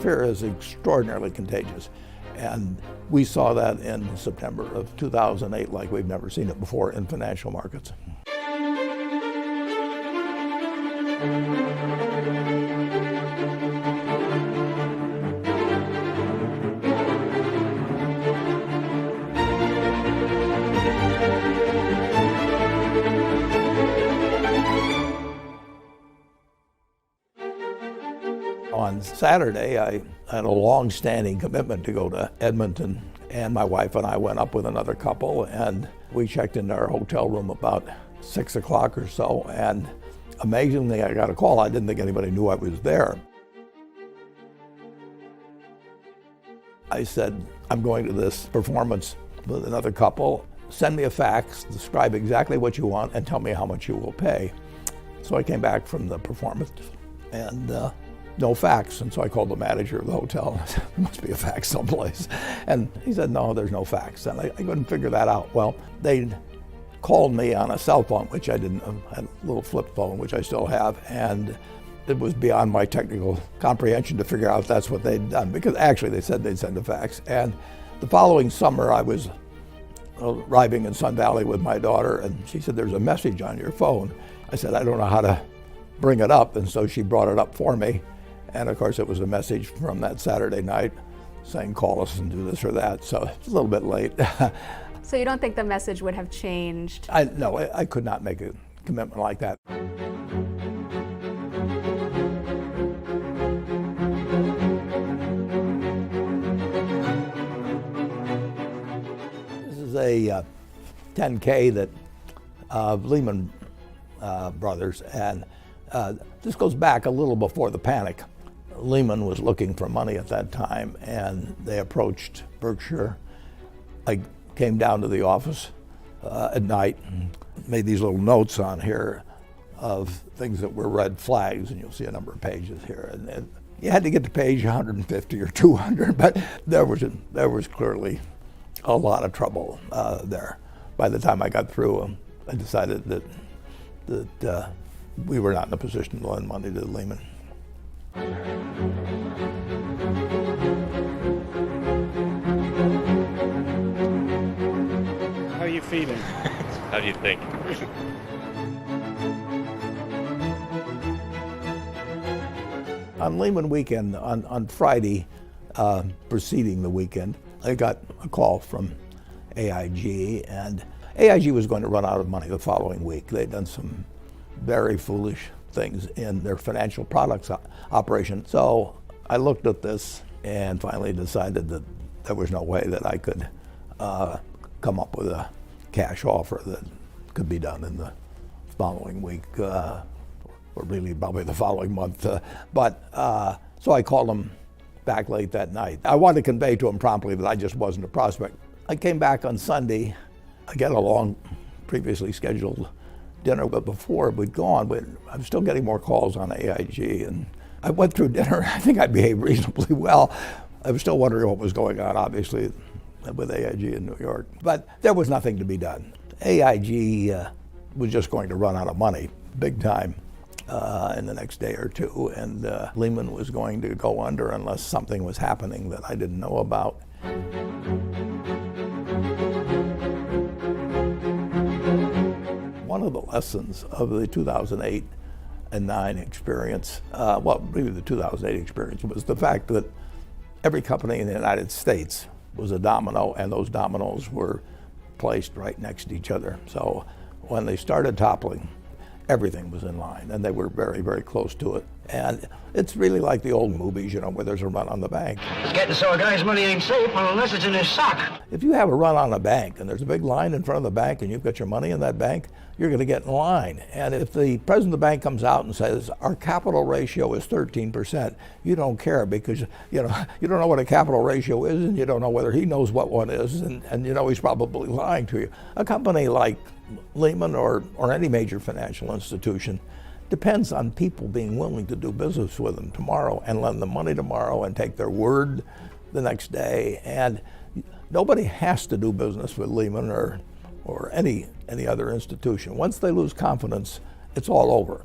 fear is extraordinarily contagious. And we saw that in September of 2008 like we've never seen it before in financial markets. On Saturday, I had a long-standing commitment to go to Edmonton, and my wife and I went up with another couple, and we checked into our hotel room about 6 o'clock or so, and amazingly, I got a call. I didn't think anybody knew I was there. I said, I'm going to this performance with another couple. Send me a fax, describe exactly what you want, and tell me how much you will pay. So I came back from the performance, and no fax, and so I called the manager of the hotel. I said, there must be a fax someplace. And he said, no, there's no fax. And I couldn't figure that out. Well, they called me on a cell phone, which I didn't, I had a little flip phone, which I still have, and it was beyond my technical comprehension to figure out if that's what they'd done, because actually they said they'd send a fax. And the following summer, I was arriving in Sun Valley with my daughter, and she said, there's a message on your phone. I said, I don't know how to bring it up, and so she brought it up for me. And of course, it was a message from that Saturday night saying, call us and do this or that. So it's a little bit late. So you don't think the message would have changed? No, I could not make a commitment like that. This is a 10K that Lehman Brothers, and this goes back a little before the panic. Lehman was looking for money at that time, and they approached Berkshire. I came down to the office at night and made these little notes on here of things that were red flags, and you'll see a number of pages here. And you had to get to page 150 or 200, but there was clearly a lot of trouble there. By the time I got through, I decided that we were not in a position to lend money to Lehman. How are you feeling? How do you think? On Lehman weekend, on Friday, preceding the weekend, I got a call from AIG, and AIG was going to run out of money the following week. They'd done some very foolish things in their financial products operation. So I looked at this and finally decided that there was no way that I could come up with a cash offer that could be done in the following week, or really probably the following month. So I called him back late that night. I wanted to convey to him promptly that I just wasn't a prospect. I came back on Sunday. I got a long, previously scheduled dinner, but before we'd gone, I was still getting more calls on AIG, and I went through dinner. I think I behaved reasonably well. I was still wondering what was going on, obviously, with AIG in New York, but there was nothing to be done. AIG was just going to run out of money, big time, in the next day or two, and Lehman was going to go under unless something was happening that I didn't know about. One of the lessons of the 2008 and 9 experience, well, really the 2008 experience, was the fact that every company in the United States was a domino, and those dominoes were placed right next to each other. So when they started toppling, everything was in line, and they were very, very close to it. And it's really like the old movies, where there's a run on the bank. It's getting so a guy's money ain't safe unless it's in his sock. If you have a run on a bank and there's a big line in front of the bank and you've got your money in that bank, you're going to get in line. And if the president of the bank comes out and says, our capital ratio is 13%, you don't care, because you don't know what a capital ratio is, and you don't know whether he knows what one is, and he's probably lying to you. A company like Lehman or any major financial institution depends on people being willing to do business with them tomorrow and lend them money tomorrow and take their word the next day. And nobody has to do business with Lehman or any other institution. Once they lose confidence, it's all over.